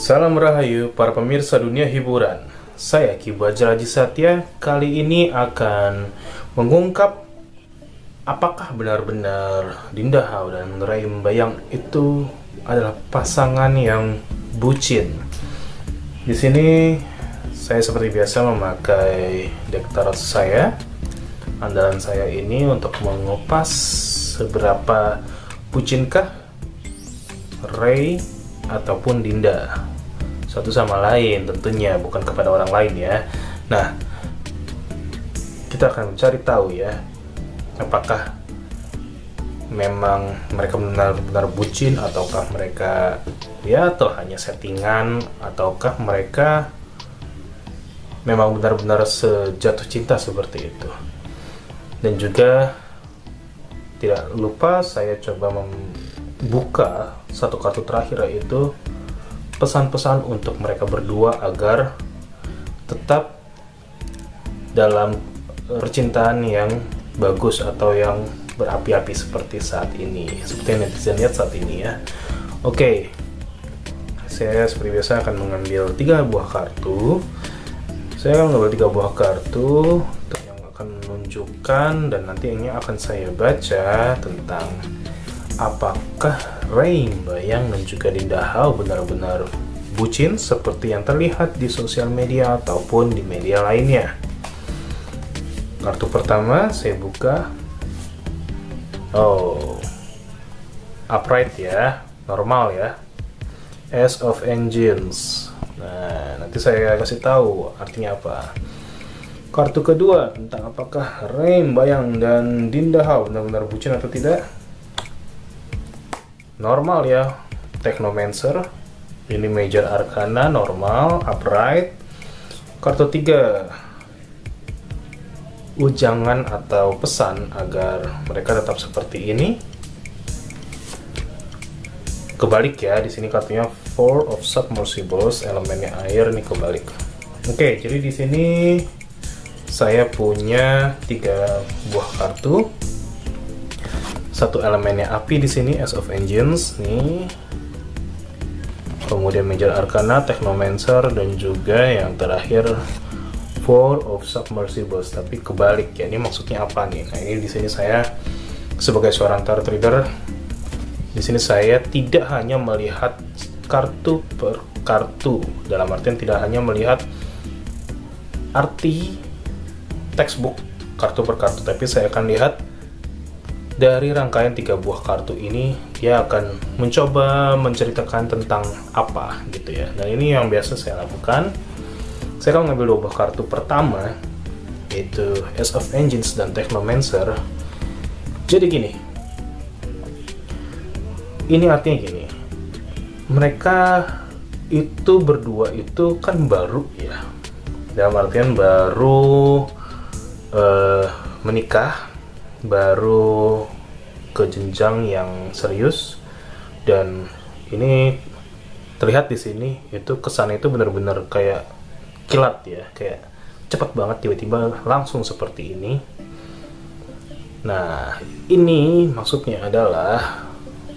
Salam Rahayu para pemirsa dunia hiburan. Saya Ki Bajraji Satya kali ini akan mengungkap apakah benar-benar Dinda Hao dan Ray Mbayang itu adalah pasangan yang bucin. Di sini saya seperti biasa memakai dektarat saya, andalan saya ini untuk mengupas seberapa bucinkah Ray ataupun Dinda satu sama lain, tentunya bukan kepada orang lain ya. Nah, kita akan mencari tahu ya, apakah memang mereka benar-benar bucin, ataukah mereka ya atau hanya settingan, ataukah mereka memang benar-benar sejatuh cinta seperti itu. Dan juga tidak lupa saya coba membuka satu kartu terakhir, yaitu pesan-pesan untuk mereka berdua agar tetap dalam percintaan yang bagus atau yang berapi-api seperti saat ini, seperti yang netizen lihat saat ini ya. Oke, saya seperti biasa akan mengambil 3 buah kartu. Saya akan mengambil 3 buah kartu yang akan menunjukkan, dan nanti ini akan saya baca tentang apakah Ray Mbayang dan juga Dinda Hao benar-benar bucin seperti yang terlihat di sosial media ataupun di media lainnya. Kartu pertama saya buka. Oh, upright ya, normal ya. Ace of Engines. Nah, nanti saya kasih tahu artinya apa. Kartu kedua tentang apakah Ray Mbayang dan Dinda Hao benar-benar bucin atau tidak. Normal ya, Technomancer. Ini Major Arcana, normal, upright. Kartu 3, ujangan atau pesan agar mereka tetap seperti ini. Kebalik ya, di sini kartunya Four of Submersibles, elemennya air, nih kebalik. Oke, jadi di sini saya punya 3 buah kartu. Satu elemennya api di sini, Ace of Engines nih. Kemudian Major Arcana, Technomancer, dan juga yang terakhir Four of Submersibles, tapi kebalik ya. Ini maksudnya apa nih? Nah, ini di sini saya sebagai seorang tarot reader, di sini saya tidak hanya melihat kartu per kartu, dalam artian tidak hanya melihat arti textbook kartu per kartu, tapi saya akan lihat dari rangkaian 3 buah kartu ini, dia akan mencoba menceritakan tentang apa gitu ya. Dan ini yang biasa saya lakukan. Saya akan mengambil 2 buah kartu pertama, yaitu Ace of Engines dan Technomancer. Jadi gini, ini artinya gini, mereka itu berdua itu kan baru ya, dalam artian baru menikah, baru ke jenjang yang serius. Dan ini terlihat di sini itu kesannya itu benar-benar kayak kilat ya, kayak cepat banget, tiba-tiba langsung seperti ini. Nah, ini maksudnya adalah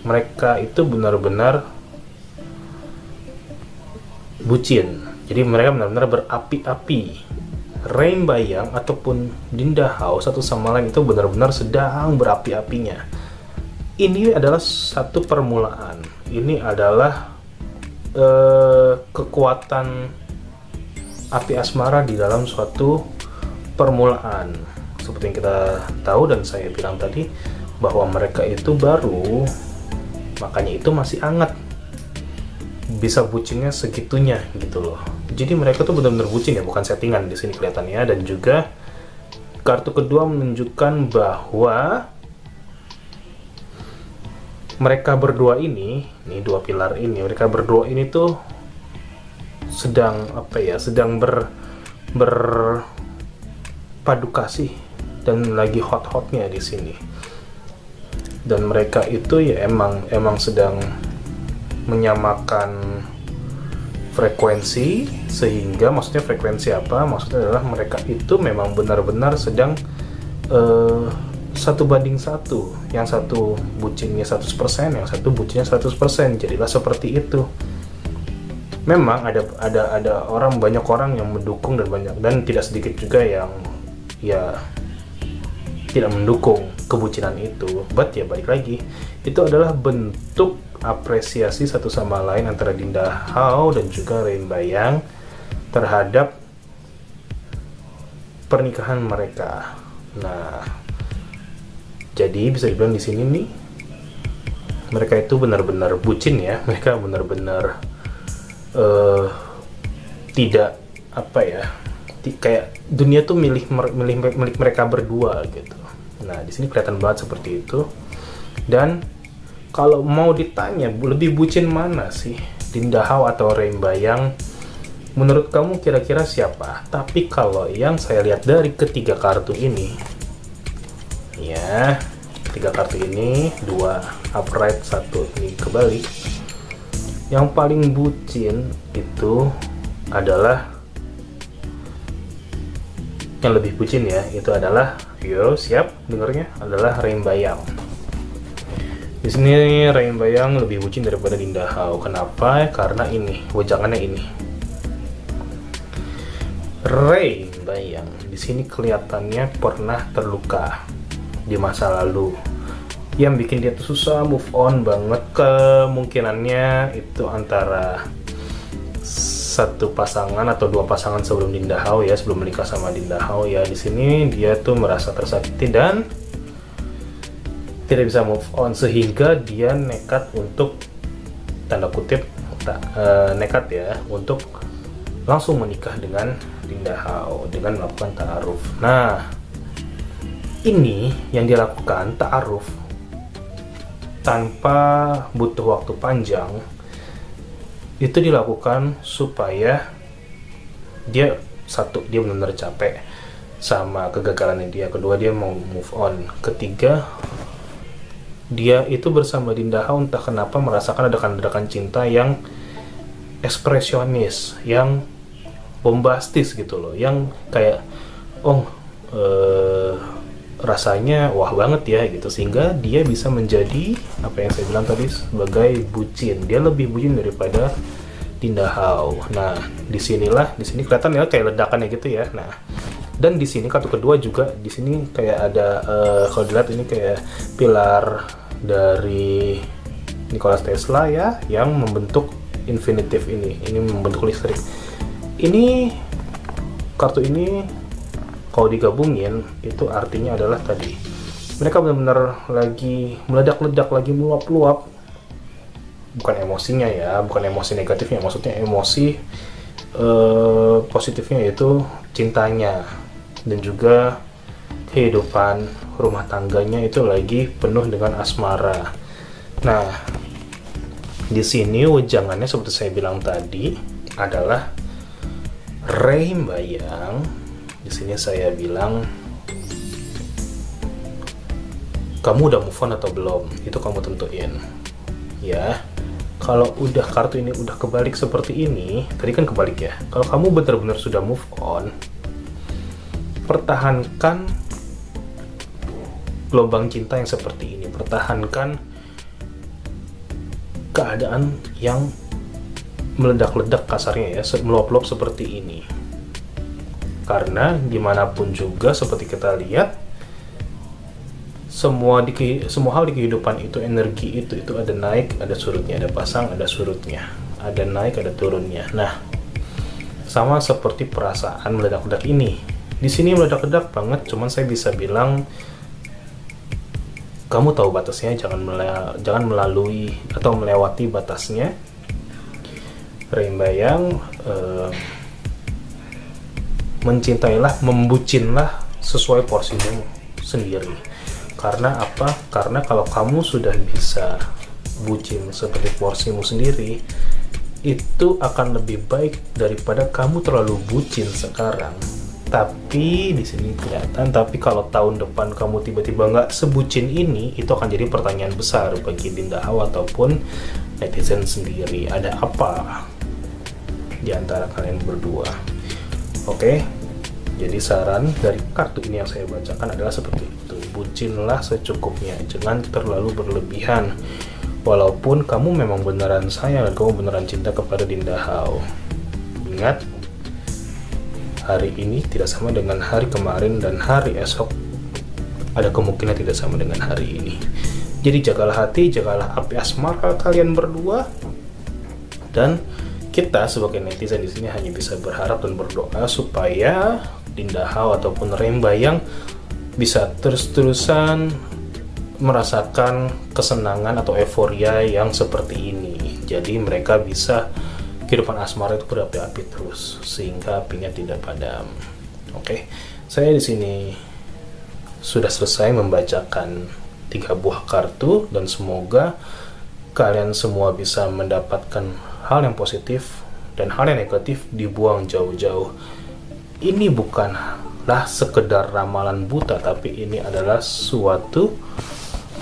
mereka itu benar-benar bucin, jadi mereka benar-benar berapi-api. Ray Mbayang ataupun Dinda Hao satu sama lain itu benar-benar sedang berapi-apinya. Ini adalah satu permulaan. Ini adalah kekuatan api asmara di dalam suatu permulaan. Seperti yang kita tahu dan saya bilang tadi, bahwa mereka itu baru, makanya itu masih hangat. Bisa bucinnya segitunya gitu loh. Jadi mereka tuh benar-benar bucin ya, bukan settingan di sini kelihatannya. Dan juga kartu kedua menunjukkan bahwa mereka berdua ini 2 pilar ini, mereka berdua ini tuh sedang apa ya, sedang berpadu kasih dan lagi hot-hotnya di sini. Dan mereka itu ya emang sedang menyamakan frekuensi, sehingga maksudnya frekuensi apa? Maksudnya adalah mereka itu memang benar-benar sedang 1:1. Yang satu bucinnya 100%, yang satu bucinnya 100%. Jadilah seperti itu. memang ada banyak orang yang mendukung dan tidak sedikit juga yang ya tidak mendukung kebucinan itu. But ya balik lagi, itu adalah bentuk apresiasi satu sama lain antara Dinda Hao dan juga Rembayang terhadap pernikahan mereka. Nah, jadi bisa dibilang di sini nih mereka itu benar-benar bucin ya. Mereka benar-benar tidak apa ya, kayak dunia tuh milik mereka berdua gitu. Nah, di sini kelihatan banget seperti itu. Dan kalau mau ditanya lebih bucin mana sih, Dinda Hao atau Rembayang? Menurut kamu kira-kira siapa? Tapi kalau yang saya lihat dari ketiga kartu ini, ya, ketiga kartu ini, 2 upright, 1 ini kebalik. Yang paling bucin itu adalah yang lebih bucin ya, itu adalah, yo siap dengernya, adalah Rembayang. Di sini Rembayang lebih bucin daripada Dinda Hao. Kenapa? Karena ini wejangannya ini. Rembayang di sini kelihatannya pernah terluka di masa lalu, yang bikin dia tuh susah move on banget. Kemungkinannya itu antara satu pasangan atau 2 pasangan sebelum Dinda Hao ya, sebelum menikah sama Dinda Hao ya. Di sini dia tuh merasa tersakiti dan tidak bisa move on, sehingga dia nekat untuk, tanda kutip nekat ya, untuk langsung menikah dengan Dinda Hao dengan melakukan ta'aruf. Nah, ini yang dilakukan ta'aruf tanpa butuh waktu panjang, itu dilakukan supaya dia, satu, dia benar-benar capek sama kegagalan dia, kedua dia mau move on, ketiga dia itu bersama Dinda Hao entah kenapa merasakan ledakan-ledakan cinta yang ekspresionis, yang bombastis gitu loh, yang kayak rasanya wah banget ya gitu, sehingga dia bisa menjadi apa yang saya bilang tadi sebagai bucin. Dia lebih bucin daripada Dinda Hao. Nah, di sini kelihatan ya kayak ledakannya gitu ya. Nah, dan di sini kartu kedua juga di sini kayak ada kalau dilihat ini kayak pilar dari Nikola Tesla ya, yang membentuk infinitif ini membentuk listrik. Ini kartu ini kalau digabungin itu artinya adalah tadi mereka benar-benar lagi meledak-ledak, lagi meluap-luap, bukan emosinya ya, bukan emosi negatifnya, maksudnya emosi positifnya yaitu cintanya, dan juga kehidupan rumah tangganya itu lagi penuh dengan asmara. Nah, di sini wejangannya seperti saya bilang tadi adalah Rembayang. Di sini saya bilang, kamu udah move on atau belum? Itu kamu tentuin. Ya, kalau udah kartu ini udah kebalik seperti ini, tadi kan kebalik ya. Kalau kamu benar-benar sudah move on, pertahankan gelombang cinta yang seperti ini. Pertahankan keadaan yang meledak-ledak kasarnya ya, meluap-luap seperti ini. Karena gimana pun juga seperti kita lihat, semua hal di kehidupan itu, energi itu ada naik, ada surutnya, ada pasang, ada surutnya, ada naik, ada turunnya. Nah, sama seperti perasaan meledak-ledak ini. Di sini meledak-ledak banget, cuman saya bisa bilang kamu tahu batasnya, jangan melalui atau melewati batasnya. Rembayang, mencintailah, membucinlah sesuai porsimu sendiri. Karena apa? Karena kalau kamu sudah bisa bucin seperti porsimu sendiri, itu akan lebih baik daripada kamu terlalu bucin sekarang. Tapi di sini kelihatan, tapi kalau tahun depan kamu tiba-tiba nggak sebucin ini, itu akan jadi pertanyaan besar bagi Dinda Hao ataupun netizen sendiri. Ada apa di antara kalian berdua? Oke, jadi saran dari kartu ini yang saya bacakan adalah seperti itu. Bucinlah secukupnya, jangan terlalu berlebihan. Walaupun kamu memang beneran sayang dan kamu beneran cinta kepada Dinda Hao. Ingat, hari ini tidak sama dengan hari kemarin, dan hari esok ada kemungkinan tidak sama dengan hari ini. Jadi jagalah hati, jagalah api asmara kalian berdua. Dan kita sebagai netizen di sini hanya bisa berharap dan berdoa supaya Dinda Hao ataupun Rembayang bisa terus-terusan merasakan kesenangan atau euforia yang seperti ini. Jadi mereka bisa kehidupan asmara itu berapi-api terus sehingga apinya tidak padam. Oke, saya di sini sudah selesai membacakan 3 buah kartu, dan semoga kalian semua bisa mendapatkan hal yang positif dan hal yang negatif dibuang jauh-jauh. Ini bukanlah sekedar ramalan buta, tapi ini adalah suatu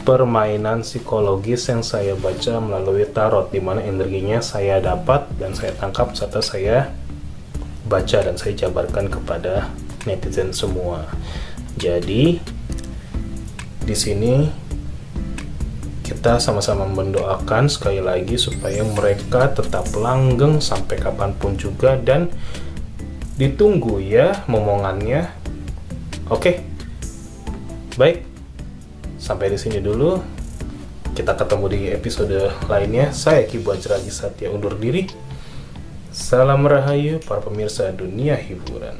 permainan psikologis yang saya baca melalui tarot, di mana energinya saya dapat dan saya tangkap serta saya baca dan saya jabarkan kepada netizen semua. Jadi di sini kita sama-sama mendoakan sekali lagi supaya mereka tetap langgeng sampai kapanpun juga, dan ditunggu ya momongannya. Oke, baik, sampai di sini dulu. Kita ketemu di episode lainnya. Saya Ki Bajraji Satya undur diri. Salam Rahayu para pemirsa dunia hiburan.